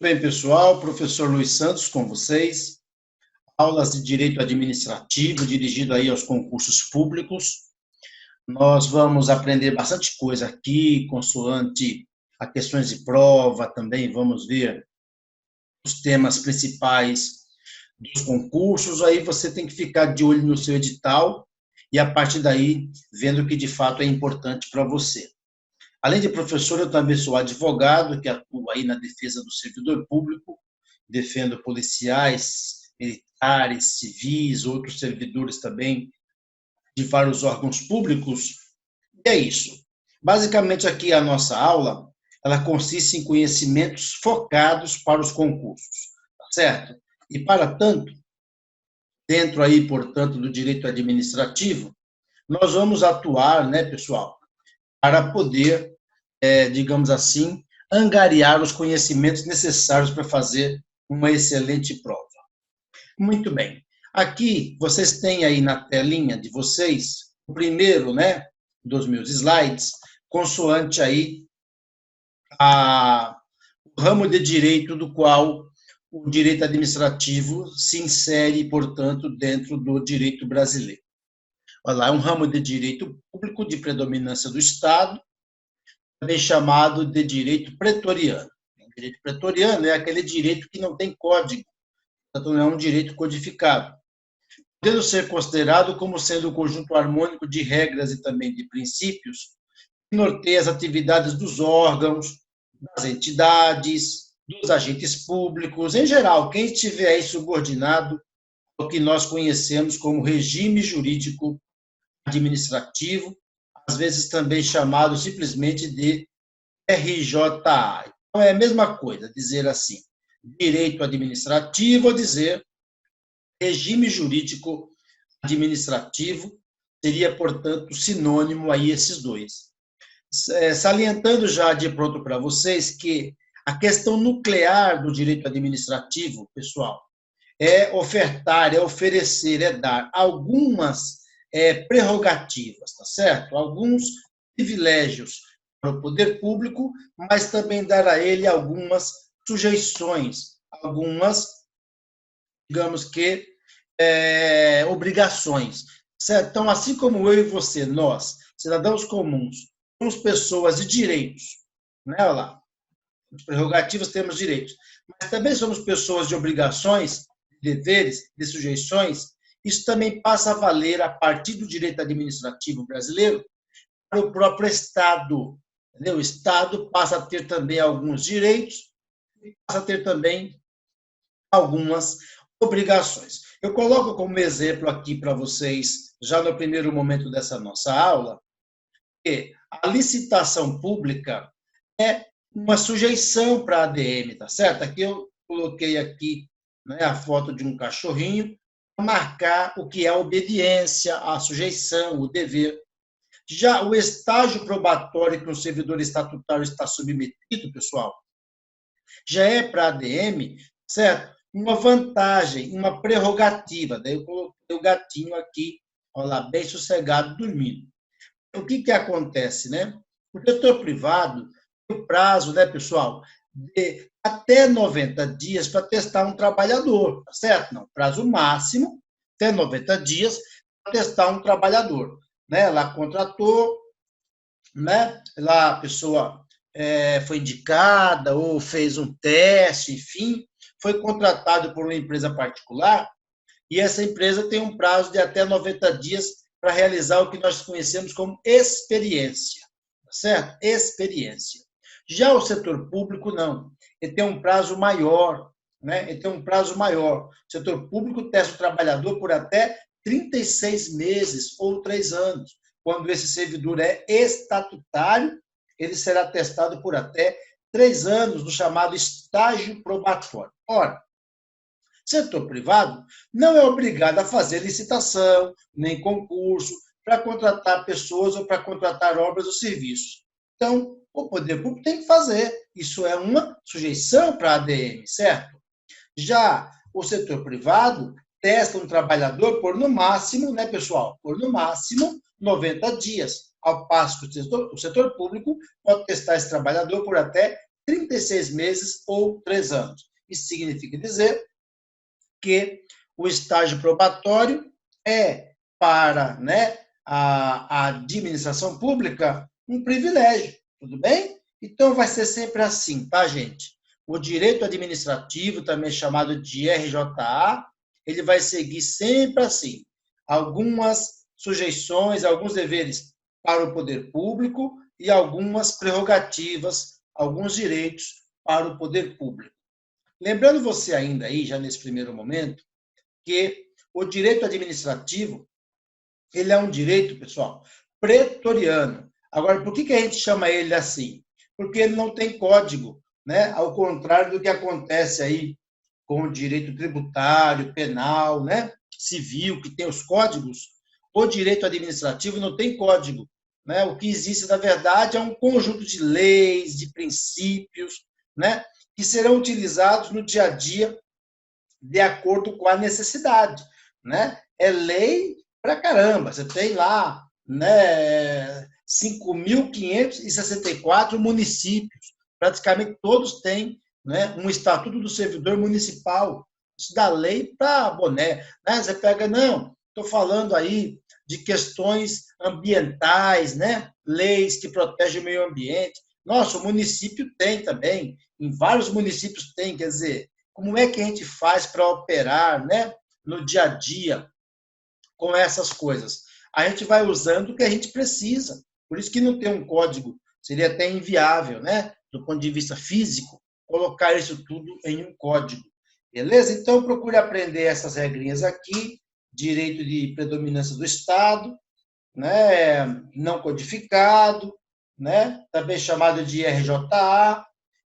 Bem, pessoal, professor Luiz Santos com vocês. Aulas de Direito Administrativo, dirigido aí aos concursos públicos. Nós vamos aprender bastante coisa aqui, consoante a questões de prova, também vamos ver os temas principais dos concursos. Aí você tem que ficar de olho no seu edital e, a partir daí, vendo o que de fato é importante para você. Além de professor, eu também sou advogado, que atua aí na defesa do servidor público, defendo policiais, militares, civis, outros servidores também de vários órgãos públicos. E é isso. Basicamente, aqui a nossa aula, ela consiste em conhecimentos focados para os concursos, tá certo? E, para tanto, dentro aí, portanto, do direito administrativo, nós vamos atuar, né, pessoal, para poder digamos assim, angariar os conhecimentos necessários para fazer uma excelente prova. Muito bem. Aqui, vocês têm aí na telinha de vocês, o primeiro, né, dos meus slides, consoante aí o ramo de direito do qual o direito administrativo se insere, portanto, dentro do direito brasileiro. Olha lá, é um ramo de direito público de predominância do Estado, também chamado de direito pretoriano. O direito pretoriano é aquele direito que não tem código, portanto, não é um direito codificado, podendo ser considerado como sendo um conjunto harmônico de regras e também de princípios que norteia as atividades dos órgãos, das entidades, dos agentes públicos, em geral, quem estiver aí subordinado ao que nós conhecemos como regime jurídico administrativo, às vezes também chamado simplesmente de RJA. Então, é a mesma coisa, dizer assim, direito administrativo ou dizer regime jurídico administrativo, seria, portanto, sinônimo aí esses dois. Salientando já de pronto para vocês que a questão nuclear do direito administrativo, pessoal, é ofertar, é oferecer, é dar algumas prerrogativas, tá certo? Alguns privilégios para o poder público, mas também dar a ele algumas sujeições, algumas, digamos que, obrigações, certo? Então, assim como eu e você, nós, cidadãos comuns, somos pessoas de direitos, né? Olha lá, prerrogativas temos direitos, mas também somos pessoas de obrigações, de deveres, de sujeições. Isso também passa a valer a partir do direito administrativo brasileiro para o próprio Estado. Entendeu? O Estado passa a ter também alguns direitos e passa a ter também algumas obrigações. Eu coloco como exemplo aqui para vocês, já no primeiro momento dessa nossa aula, que a licitação pública é uma sujeição para a ADM, tá certo? Aqui eu coloquei aqui, né, a foto de um cachorrinho para marcar o que é a obediência, a sujeição, o dever. Já o estágio probatório que um servidor estatutário está submetido, pessoal, já é para a ADM, certo? Uma vantagem, uma prerrogativa. Daí eu coloquei o gatinho aqui, olha lá, bem sossegado, dormindo. O que acontece, né? O setor privado tem o prazo, né, pessoal, de até 90 dias para testar um trabalhador, tá certo? Não, prazo máximo, até 90 dias para testar um trabalhador. Né? Lá contratou, né? Lá a pessoa foi indicada ou fez um teste, enfim, foi contratado por uma empresa particular e essa empresa tem um prazo de até 90 dias para realizar o que nós conhecemos como experiência, certo? Experiência. Já o setor público, não. Ele tem um prazo maior, né? Ele tem um prazo maior. O setor público testa o trabalhador por até 36 meses ou 3 anos. Quando esse servidor é estatutário, ele será testado por até 3 anos no chamado estágio probatório. Ora, setor privado não é obrigado a fazer licitação, nem concurso, para contratar pessoas ou para contratar obras ou serviços. Então, o poder público tem que fazer. Isso é uma sujeição para a ADM, certo? Já o setor privado testa um trabalhador por no máximo, né, pessoal? Por no máximo 90 dias. Ao passo que o setor público pode testar esse trabalhador por até 36 meses ou 3 anos. Isso significa dizer que o estágio probatório é para, né, a administração pública um privilégio, tudo bem? Então, vai ser sempre assim, tá, gente? O direito administrativo, também chamado de RJA, ele vai seguir sempre assim. Algumas sujeições, alguns deveres para o poder público e algumas prerrogativas, alguns direitos para o poder público. Lembrando você ainda aí, já nesse primeiro momento, que o direito administrativo, ele é um direito, pessoal, pretoriano. Agora, por que a gente chama ele assim? Porque ele não tem código, né? Ao contrário do que acontece aí com o direito tributário, penal, né? Civil, que tem os códigos. O direito administrativo não tem código, né? O que existe, na verdade, é um conjunto de leis, de princípios, né? Que serão utilizados no dia a dia de acordo com a necessidade, né? É lei pra caramba. Você tem lá, né, 5.564 municípios. Praticamente todos têm, né, um estatuto do servidor municipal. Isso dá lei para boné, né? Você pega, não, estou falando aí de questões ambientais, né? Leis que protegem o meio ambiente. Nossa, o município tem também, em vários municípios tem, quer dizer, como é que a gente faz para operar, né, no dia a dia com essas coisas? A gente vai usando o que a gente precisa. Por isso que não tem um código, seria até inviável, né, do ponto de vista físico, colocar isso tudo em um código. Beleza? Então, procure aprender essas regrinhas aqui, direito de predominância do Estado, né, não codificado, né, também chamado de RJA,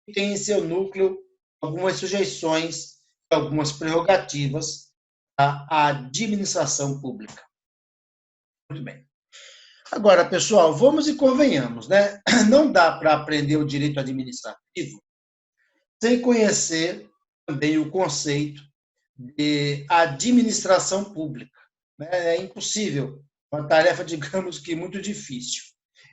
e tem em seu núcleo algumas sujeições, algumas prerrogativas à administração pública. Muito bem. Agora, pessoal, vamos e convenhamos, né? Não dá para aprender o direito administrativo sem conhecer também o conceito de administração pública, né? É impossível, uma tarefa, digamos que muito difícil.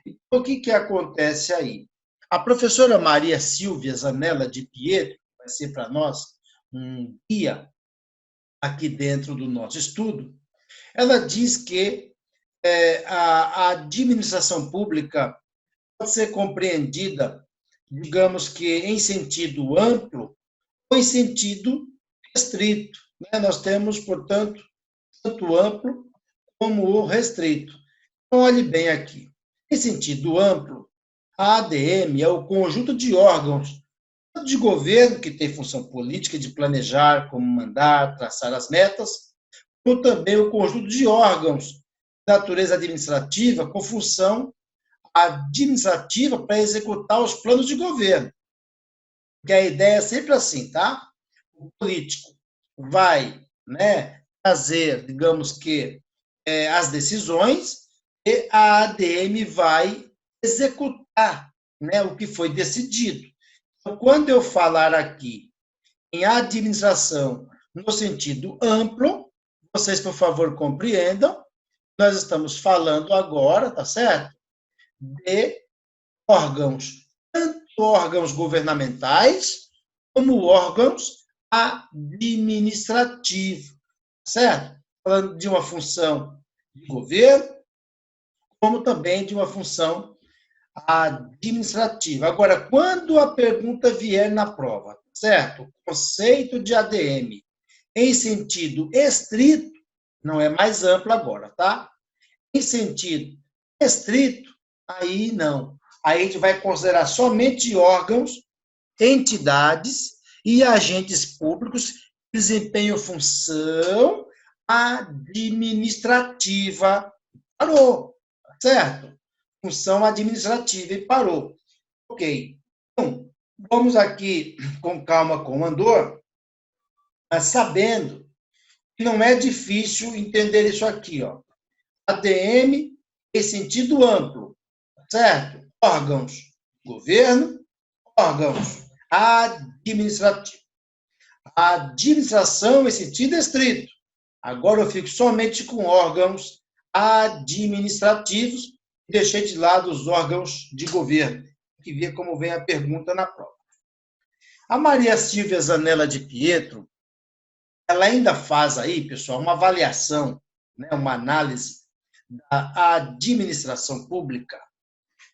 Então, o que acontece aí? A professora Maria Silvia Zanella de Pietro, vai ser para nós um guia aqui dentro do nosso estudo, ela diz que a administração pública pode ser compreendida, digamos que em sentido amplo ou em sentido restrito, né? Nós temos, portanto, tanto amplo como o restrito. Então, olhe bem aqui. Em sentido amplo, a ADM é o conjunto de órgãos de governo que tem função política de planejar, comandar, traçar as metas, como também o conjunto de órgãos de natureza administrativa com função administrativa para executar os planos de governo. Porque a ideia é sempre assim, tá? O político vai, né, fazer, digamos que, as decisões e a ADM vai executar, né, o que foi decidido. Então, quando eu falar aqui em administração no sentido amplo, vocês, por favor, compreendam, nós estamos falando agora, tá certo? De órgãos, tanto órgãos governamentais, como órgãos administrativos, certo? Falando de uma função de governo, como também de uma função administrativa. Agora, quando a pergunta vier na prova, certo? O conceito de ADM em sentido estrito, não é mais amplo agora, tá? Em sentido estrito, aí não. Aí a gente vai considerar somente órgãos, entidades e agentes públicos que desempenham função administrativa. Parou, certo? Função administrativa e parou. Ok. Então, vamos aqui com calma, com andor, mas sabendo que não é difícil entender isso aqui, ó. ADM em sentido amplo, certo? Órgãos de governo, órgãos administrativos. A administração em sentido estrito. Agora eu fico somente com órgãos administrativos e deixei de lado os órgãos de governo. Tem que ver como vem a pergunta na prova. A Maria Silvia Zanella de Pietro, ela ainda faz aí, pessoal, uma avaliação, né, uma análise da administração pública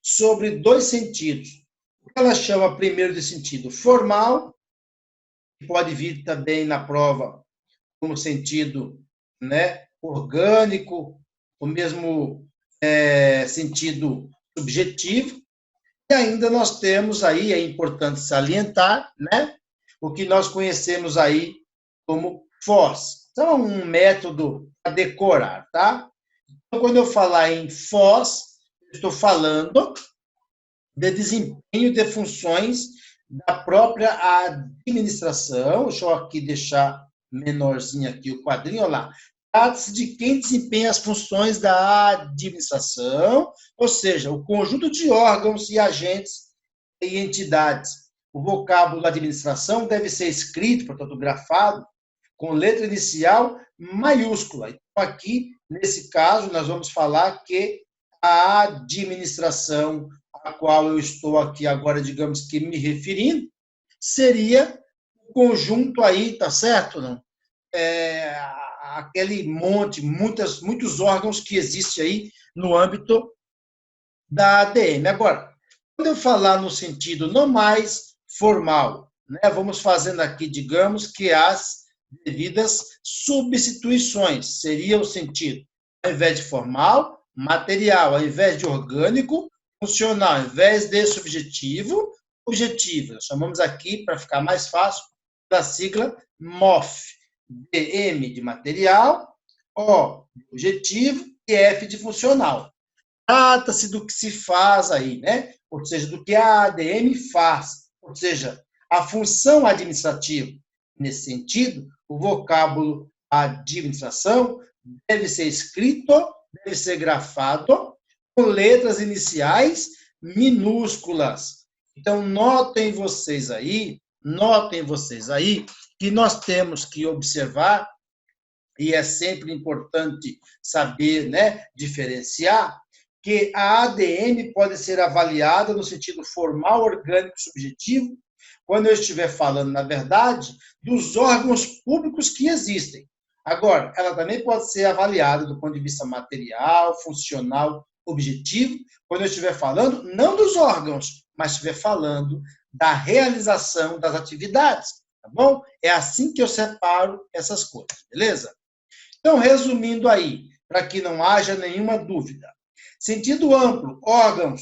sobre dois sentidos. O que ela chama primeiro de sentido formal, que pode vir também na prova como sentido, né, orgânico, o mesmo sentido subjetivo. E ainda nós temos aí, é importante salientar, né, o que nós conhecemos aí como FOS. Então, é um método para decorar, tá? Então, quando eu falar em FOS, eu estou falando de desempenho de funções da própria administração. Deixa eu aqui deixar menorzinho aqui o quadrinho, olha lá. Trata-se de quem desempenha as funções da administração, ou seja, o conjunto de órgãos e agentes e entidades. O vocábulo da administração deve ser escrito, portanto, grafado, com letra inicial maiúscula. Então, aqui, nesse caso, nós vamos falar que a administração a qual eu estou aqui agora, digamos que me referindo, seria o conjunto aí, tá certo? Não? Aquele monte, muitos órgãos que existem aí no âmbito da ADM. Agora, quando eu falar no sentido não mais formal, né, vamos fazendo aqui, digamos, que as devidas substituições seria o sentido, ao invés de formal, material, ao invés de orgânico, funcional, ao invés de subjetivo, objetivo. Nós chamamos aqui, para ficar mais fácil, da sigla MOF. DM de material, O de objetivo e F de funcional. Trata-se do que se faz aí, né? Ou seja, do que a ADM faz, ou seja, a função administrativa. Nesse sentido, o vocábulo administração deve ser escrito, deve ser grafado com letras iniciais minúsculas. Então, notem vocês aí que nós temos que observar, e é sempre importante saber, né, diferenciar, que a ADM pode ser avaliada no sentido formal, orgânico e subjetivo, quando eu estiver falando, na verdade, dos órgãos públicos que existem. Agora, ela também pode ser avaliada do ponto de vista material, funcional, objetivo, quando eu estiver falando não dos órgãos, mas estiver falando da realização das atividades, tá bom? É assim que eu separo essas coisas, beleza? Então, resumindo aí, para que não haja nenhuma dúvida. Sentido amplo, órgãos,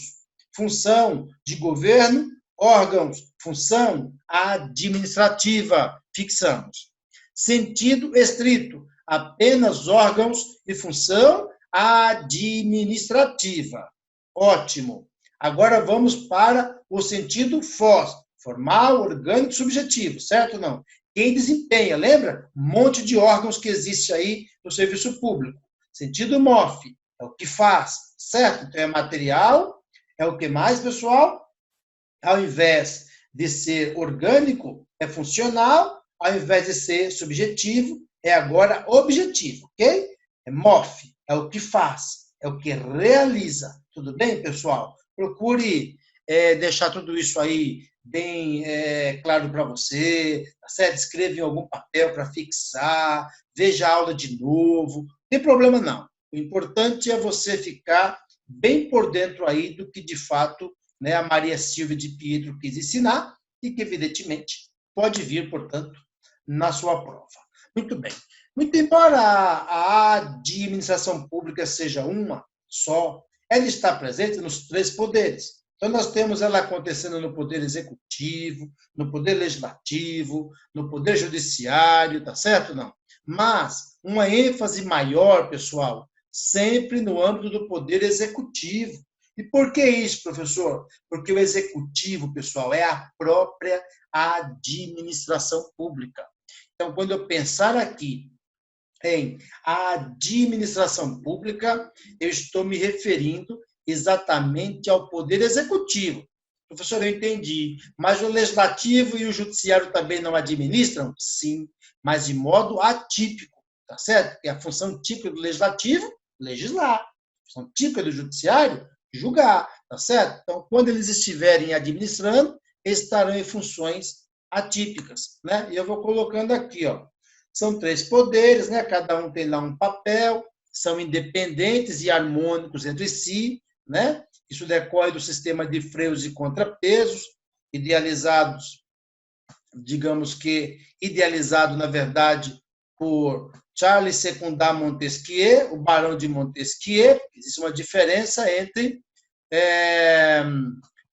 função de governo, órgãos, função administrativa, fixamos. Sentido estrito, apenas órgãos e função administrativa. Ótimo. Agora vamos para o sentido FOS, formal, orgânico, subjetivo, certo ou não? Quem desempenha, lembra? Um monte de órgãos que existe aí no serviço público. Sentido MOF, é o que faz, certo? Então é material, é o que mais, pessoal? Ao invés de ser orgânico, é funcional, ao invés de ser subjetivo, é agora objetivo, ok? É MOF, é o que faz, é o que realiza. Tudo bem, pessoal? Procure deixar tudo isso aí bem claro para você, tá certo? Escreva em algum papel para fixar, veja a aula de novo, não tem problema não. O importante é você ficar bem por dentro aí do que de fato, né, a Maria Silvia de Pietro quis ensinar e que evidentemente pode vir, portanto, na sua prova. Muito bem. Muito embora a administração pública seja uma só, ela está presente nos três poderes. Então, nós temos ela acontecendo no poder executivo, no poder legislativo, no poder judiciário, tá certo? Não. Mas uma ênfase maior, pessoal, sempre no âmbito do poder executivo. E por que isso, professor? Porque o executivo, pessoal, é a própria administração pública. Então, quando eu pensar aqui em administração pública, eu estou me referindo exatamente ao poder executivo. Professor, eu entendi, mas o legislativo e o judiciário também não administram? Sim, mas de modo atípico, tá certo? Porque a função típica do legislativo, legislar. A função típica do judiciário, julgar, tá certo? Então, quando eles estiverem administrando, eles estarão em funções atípicas, né? E eu vou colocando aqui, ó. São 3 poderes, né? Cada um tem lá um papel, são independentes e harmônicos entre si, né? Isso decorre do sistema de freios e contrapesos, idealizados, digamos que idealizado, na verdade, por Charles Secunda Montesquieu, o Barão de Montesquieu. Existe uma diferença entre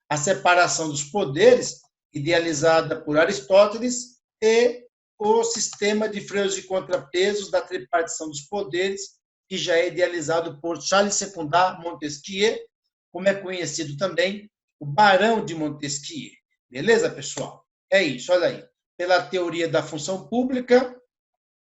a separação dos poderes, idealizada por Aristóteles, e o sistema de freios e contrapesos da tripartição dos poderes, que já é idealizado por Charles Secunda Montesquieu, como é conhecido também o Barão de Montesquieu. Beleza, pessoal? É isso, olha aí. Pela teoria da função pública,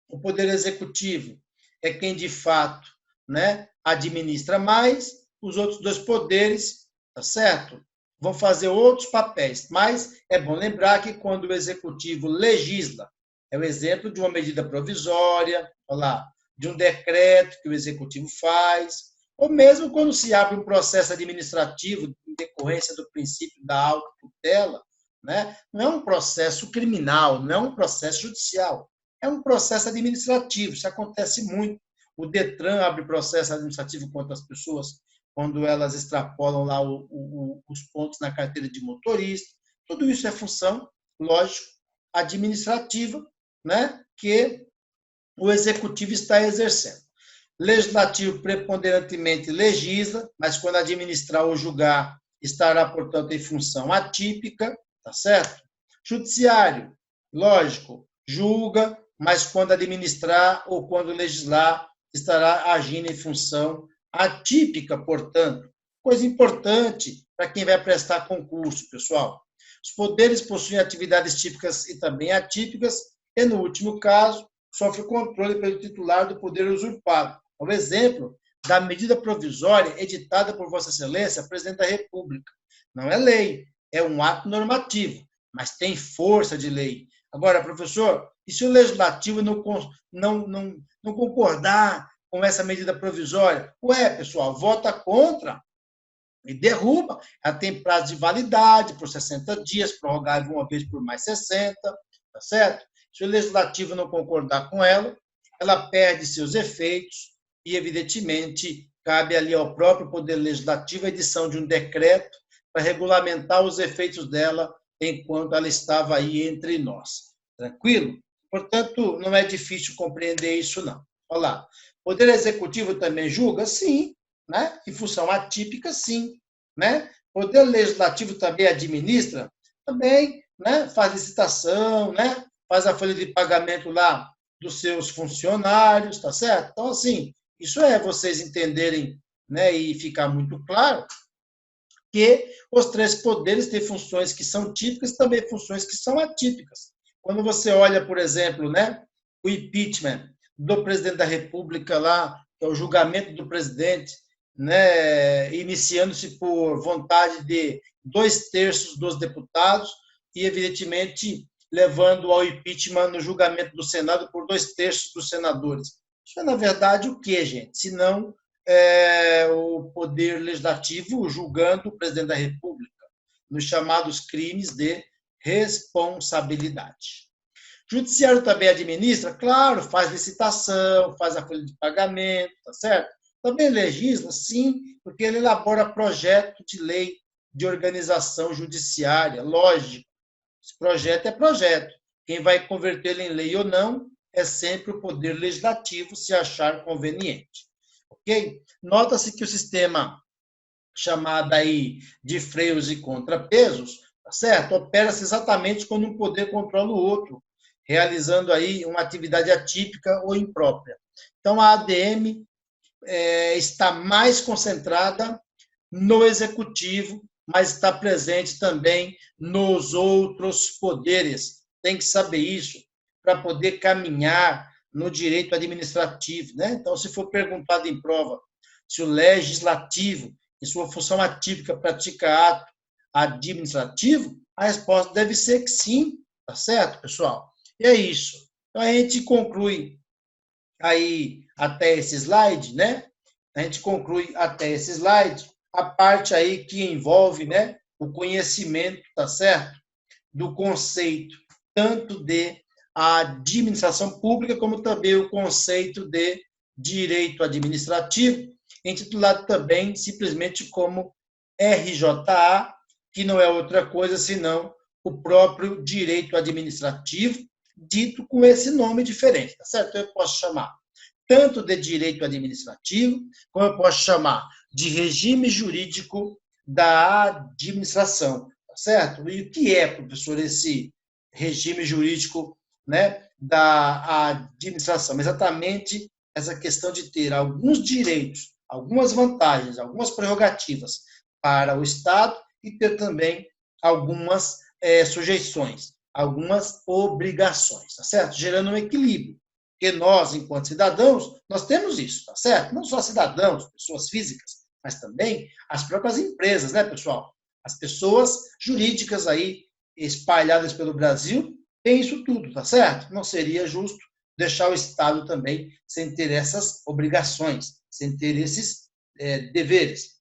o poder executivo é quem, de fato, né, administra mais, os outros 2 poderes, tá certo? Vão fazer outros papéis, mas é bom lembrar que quando o executivo legisla, é o exemplo de uma medida provisória, olha lá, de um decreto que o executivo faz, ou mesmo quando se abre um processo administrativo em decorrência do princípio da autotutela, né? Não é um processo criminal, não é um processo judicial, é um processo administrativo. Isso acontece muito. O Detran abre processo administrativo contra as pessoas quando elas extrapolam lá os pontos na carteira de motorista. Tudo isso é função, lógico, administrativa, né, que o executivo está exercendo. Legislativo preponderantemente legisla, mas quando administrar ou julgar, estará, portanto, em função atípica, tá certo? Judiciário, lógico, julga, mas quando administrar ou quando legislar, estará agindo em função atípica, portanto. Coisa importante para quem vai prestar concurso, pessoal. Os poderes possuem atividades típicas e também atípicas, e, no último caso, sofre controle pelo titular do poder usurpado. É o exemplo da medida provisória editada por Vossa Excelência, Presidente da República. Não é lei, é um ato normativo, mas tem força de lei. Agora, professor, e se o legislativo não concordar com essa medida provisória? Ué, pessoal, vota contra e derruba. Ela tem prazo de validade por 60 dias, prorrogável uma vez por mais 60, tá certo? Se o legislativo não concordar com ela, ela perde seus efeitos e, evidentemente, cabe ali ao próprio Poder Legislativo a edição de um decreto para regulamentar os efeitos dela enquanto ela estava aí entre nós. Tranquilo? Portanto, não é difícil compreender isso, não. Olha lá. O Poder Executivo também julga? Sim. Né? Em função atípica, sim. Né? O Poder Legislativo também administra? Também, né? Faz licitação, né? Faz a folha de pagamento lá dos seus funcionários, tá certo? Então, assim, isso é vocês entenderem, né, e ficar muito claro que os 3 poderes têm funções que são típicas e também funções que são atípicas. Quando você olha, por exemplo, né, o impeachment do presidente da República lá, que é o julgamento do presidente, né, iniciando-se por vontade de 2/3 dos deputados e, evidentemente, levando ao impeachment no julgamento do Senado por 2/3 dos senadores. Isso é, na verdade, o quê, gente? Se não o Poder Legislativo julgando o presidente da República nos chamados crimes de responsabilidade. Judiciário também administra? Claro, faz licitação, faz a folha de pagamento, tá certo? Também legisla? Sim, porque ele elabora projeto de lei de organização judiciária, lógico. Esse projeto é projeto. Quem vai convertê-lo em lei ou não é sempre o Poder Legislativo, se achar conveniente. Ok? Nota-se que o sistema chamado aí de freios e contrapesos, tá certo? Opera-se exatamente quando um poder controla o outro, realizando aí uma atividade atípica ou imprópria. Então, a ADM está mais concentrada no executivo, mas está presente também nos outros poderes. Tem que saber isso para poder caminhar no direito administrativo, né? Então, se for perguntado em prova se o legislativo, em sua função atípica, pratica ato administrativo, a resposta deve ser que sim, tá certo, pessoal? E é isso. Então, a gente conclui aí até esse slide, né? A gente conclui até esse slide a parte aí que envolve, né, o conhecimento, tá certo? Do conceito tanto de administração pública, como também o conceito de direito administrativo, intitulado também simplesmente como RJA, que não é outra coisa senão o próprio direito administrativo, dito com esse nome diferente, tá certo? Então, eu posso chamar tanto de direito administrativo, como eu posso chamar de regime jurídico da administração, tá certo? E o que é, professor, esse regime jurídico, né, da administração? Exatamente essa questão de ter alguns direitos, algumas vantagens, algumas prerrogativas para o Estado e ter também algumas sujeições, algumas obrigações, tá certo? Gerando um equilíbrio. Porque nós, enquanto cidadãos, nós temos isso, tá certo? Não só cidadãos, pessoas físicas, mas também as próprias empresas, né, pessoal? As pessoas jurídicas aí espalhadas pelo Brasil têm isso tudo, tá certo? Não seria justo deixar o Estado também sem ter essas obrigações, sem ter esses deveres.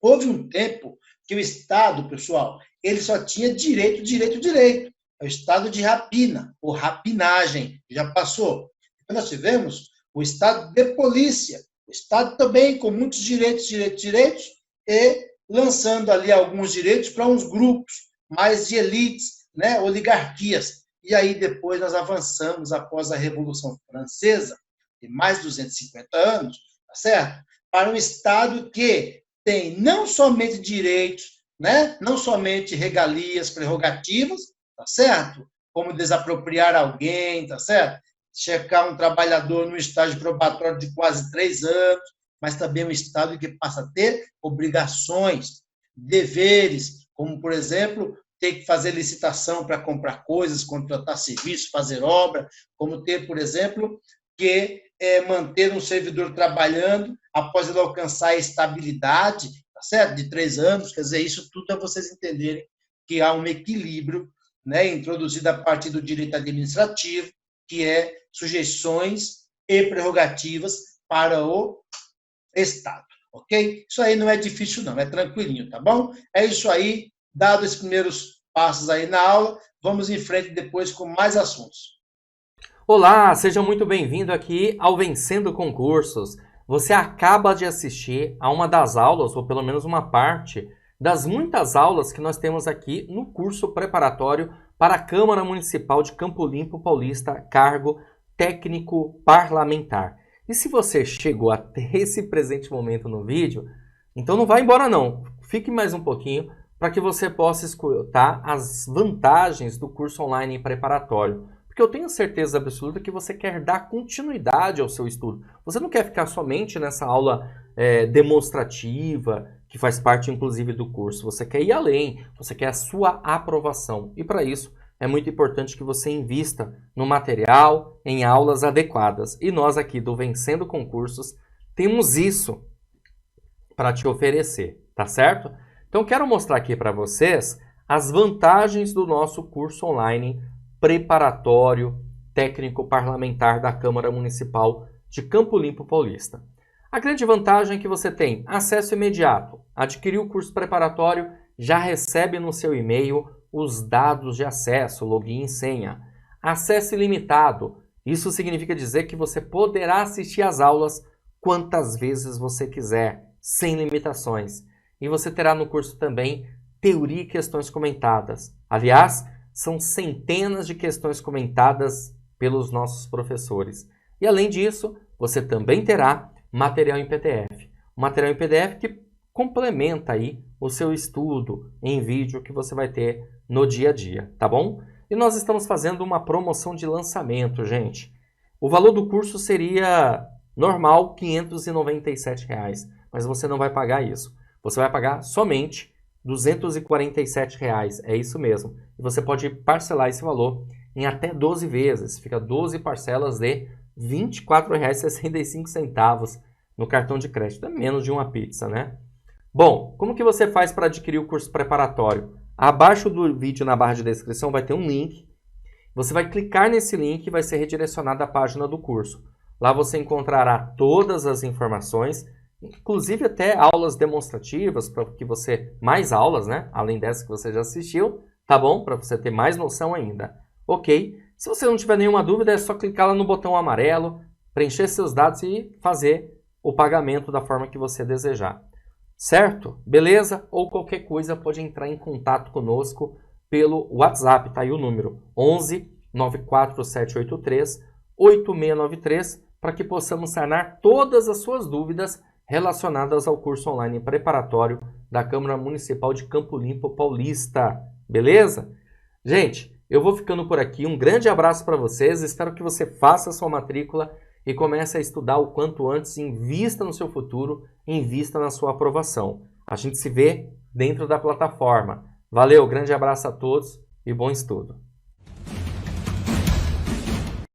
Houve um tempo que o Estado, pessoal, ele só tinha direito, direito, direito. É o estado de rapina, ou rapinagem, já passou. Então, nós tivemos o estado de polícia, o estado também com muitos direitos, direitos, direitos, e lançando ali alguns direitos para uns grupos mais de elites, né, oligarquias. E aí depois nós avançamos após a Revolução Francesa, de mais de 250 anos, tá certo? Para um estado que tem não somente direitos, né, não somente regalias, prerrogativas, tá certo? Como desapropriar alguém, tá certo? Checar um trabalhador no estágio probatório de quase 3 anos, mas também um Estado que passa a ter obrigações, deveres, como, por exemplo, ter que fazer licitação para comprar coisas, contratar serviço, fazer obra, como ter, por exemplo, que manter um servidor trabalhando após ele alcançar a estabilidade, tá certo? De 3 anos, quer dizer, isso tudo é vocês entenderem que há um equilíbrio, né, introduzido a partir do direito administrativo, que é sujeições e prerrogativas para o Estado, ok? Isso aí não é difícil não, é tranquilinho, tá bom? É isso aí, dado esses primeiros passos aí na aula, vamos em frente depois com mais assuntos. Olá, seja muito bem-vindo aqui ao Vencendo Concursos. Você acaba de assistir a uma das aulas, ou pelo menos uma parte, das muitas aulas que nós temos aqui no curso preparatório para a Câmara Municipal de Campo Limpo Paulista, cargo técnico parlamentar. E se você chegou até esse presente momento no vídeo, então não vá embora não. Fique mais um pouquinho para que você possa escutar as vantagens do curso online preparatório. Porque eu tenho certeza absoluta que você quer dar continuidade ao seu estudo. Você não quer ficar somente nessa aula demonstrativa, que faz parte inclusive do curso. Você quer ir além, você quer a sua aprovação. E para isso é muito importante que você invista no material, em aulas adequadas. E nós aqui do Vencendo Concursos temos isso para te oferecer, tá certo? Então quero mostrar aqui para vocês as vantagens do nosso curso online preparatório técnico parlamentar da Câmara Municipal de Campo Limpo Paulista. A grande vantagem é que você tem acesso imediato. Adquirir o curso preparatório, já recebe no seu e-mail os dados de acesso, login e senha. Acesso ilimitado. Isso significa dizer que você poderá assistir às aulas quantas vezes você quiser, sem limitações. E você terá no curso também teoria e questões comentadas. Aliás, são centenas de questões comentadas pelos nossos professores. E além disso, você também terá material em PDF. Um material em PDF que complementa aí o seu estudo em vídeo que você vai ter no dia a dia, tá bom? E nós estamos fazendo uma promoção de lançamento, gente. O valor do curso seria normal R$ 597, mas você não vai pagar isso. Você vai pagar somente R$ 247, é isso mesmo. E você pode parcelar esse valor em até 12 vezes. Fica 12 parcelas de R$ 24,65 no cartão de crédito. É menos de uma pizza, né? Bom, como que você faz para adquirir o curso preparatório? Abaixo do vídeo, na barra de descrição, vai ter um link. Você vai clicar nesse link e vai ser redirecionado à página do curso. Lá você encontrará todas as informações, inclusive até aulas demonstrativas, para que você... mais aulas, né? Além dessa que você já assistiu, tá bom? Para você ter mais noção ainda. ok. Se você não tiver nenhuma dúvida, é só clicar lá no botão amarelo, preencher seus dados e fazer o pagamento da forma que você desejar. Certo? Beleza? Ou qualquer coisa pode entrar em contato conosco pelo WhatsApp, tá aí o número 11 94783 8693 para que possamos sanar todas as suas dúvidas relacionadas ao curso online preparatório da Câmara Municipal de Campo Limpo Paulista. Beleza? Gente, eu vou ficando por aqui. Um grande abraço para vocês. Espero que você faça a sua matrícula e comece a estudar o quanto antes. Invista no seu futuro, invista na sua aprovação. A gente se vê dentro da plataforma. Valeu, grande abraço a todos e bom estudo.